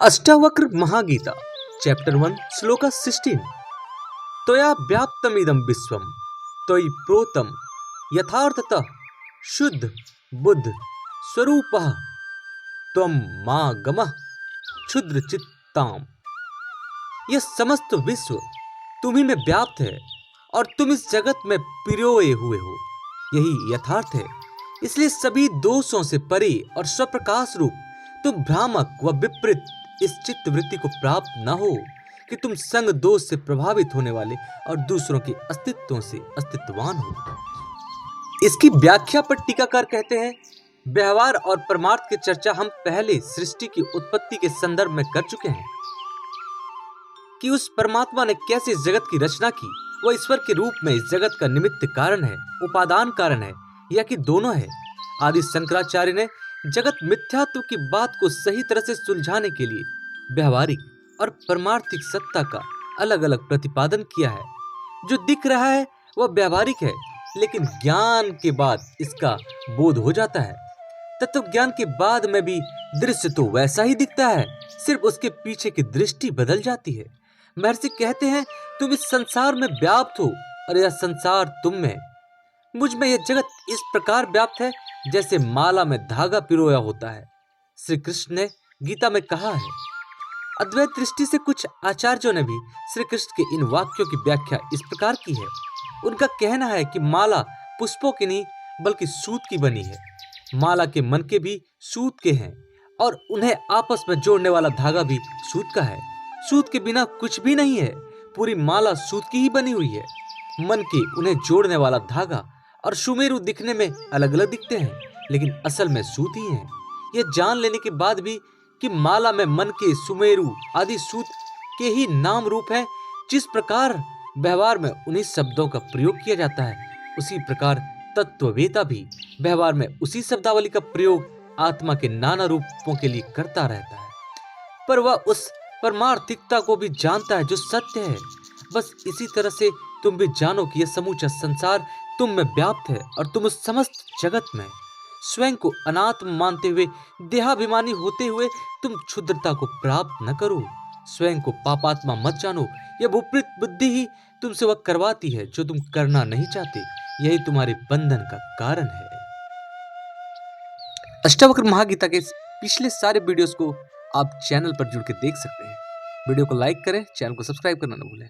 Ashtavakra Mahageeta chapter 1 श्लोक 16 त्वया व्याप्तमिदं विश्वं त्वयि प्रोतं यथार्थतः शुद्ध बुद्ध स्वरूपः त्वं मां गमः क्षुद्र चित्ताम। यह समस्त विश्व तुम्ही में व्याप्त है और तुम इस जगत में पिरोए हुए हो। यही यथार्थ है। इसलिए सभी दोषों से परे और स्वप्रकाश रूप तुम भ्रामक व विपरीत इस चित्त वृत्ति को प्राप्त न हो कि तुम संग दोष से प्रभावित होने वाले और दूसरों के अस्तित्वों से अस्तित्ववान हो। इसकी व्याख्या पर टीकाकार कहते हैं, व्यवहार और परमार्थ की चर्चा हम पहले सृष्टि की उत्पत्ति के संदर्भ में कर चुके हैं कि उस परमात्मा ने कैसे जगत की रचना की। वह ईश्वर के रूप में इस जगत का निमित्त कारण है, उपादान कारण है, या कि दोनों है। आदि शंकराचार्य ने जगत मिथ्यात्व की बात को सही तरह से सुलझाने के लिए व्यवहारिक और परमार्थिक सत्ता का अलग अलग प्रतिपादन किया है। जो दिख रहा है वह व्यवहारिक है, लेकिन ज्ञान के बाद इसका बोध हो जाता है। तत्व ज्ञान के बाद में भी दृश्य तो वैसा ही दिखता है, सिर्फ उसके पीछे की दृष्टि बदल जाती है। महर्षि कहते हैं, तुम इस संसार में व्याप्त हो और यह संसार तुम में। मुझ में यह जगत इस प्रकार व्याप्त है जैसे माला में धागा पिरोया होता है। श्री कृष्ण ने गीता में कहा है। अद्वैत दृष्टि से कुछ आचार्यों ने भी श्री कृष्ण के इन वाक्यों की व्याख्या इस प्रकार की है। उनका कहना है कि माला पुष्पों की नहीं बल्कि सूत की बनी है। माला के मनके भी सूत के हैं और उन्हें आपस में जोड़ने वाला धागा भी सूत का है। सूत के बिना कुछ भी नहीं है। पूरी माला सूत की ही बनी हुई है। मन के उन्हें जोड़ने वाला धागा और सुमेरु दिखने में अलग अलग दिखते हैं, लेकिन असल में सूत ही हैं। यह जान लेने के बाद भी कि माला में मन के, सुमेरु आदि सूत के ही नाम रूप हैं, जिस प्रकार व्यवहार में उन्हीं शब्दों का प्रयोग किया जाता है, उसी प्रकार तत्ववेता भी व्यवहार में उसी शब्दावली का प्रयोग आत्मा के नाना रूपों के लिए करता रहता है। पर वह उस परमार्थिकता को भी जानता है जो सत्य है। बस इसी तरह से तुम भी जानो कि यह समूचा संसार तुम में व्याप्त है और तुम उस समस्त जगत में। स्वयं को अनात्म मानते हुए, देहाभिमानी होते हुए तुम क्षुद्रता को प्राप्त न करो। स्वयं को पापात्मा मत जानो। यह विपरीत बुद्धि ही तुमसे वह करवाती है जो तुम करना नहीं चाहते। यही तुम्हारे बंधन का कारण है। अष्टावक्र महागीता के पिछले सारे वीडियोस को आप चैनल पर जुड़ के देख सकते हैं। वीडियो को लाइक करें, चैनल को सब्सक्राइब करना न भूलें।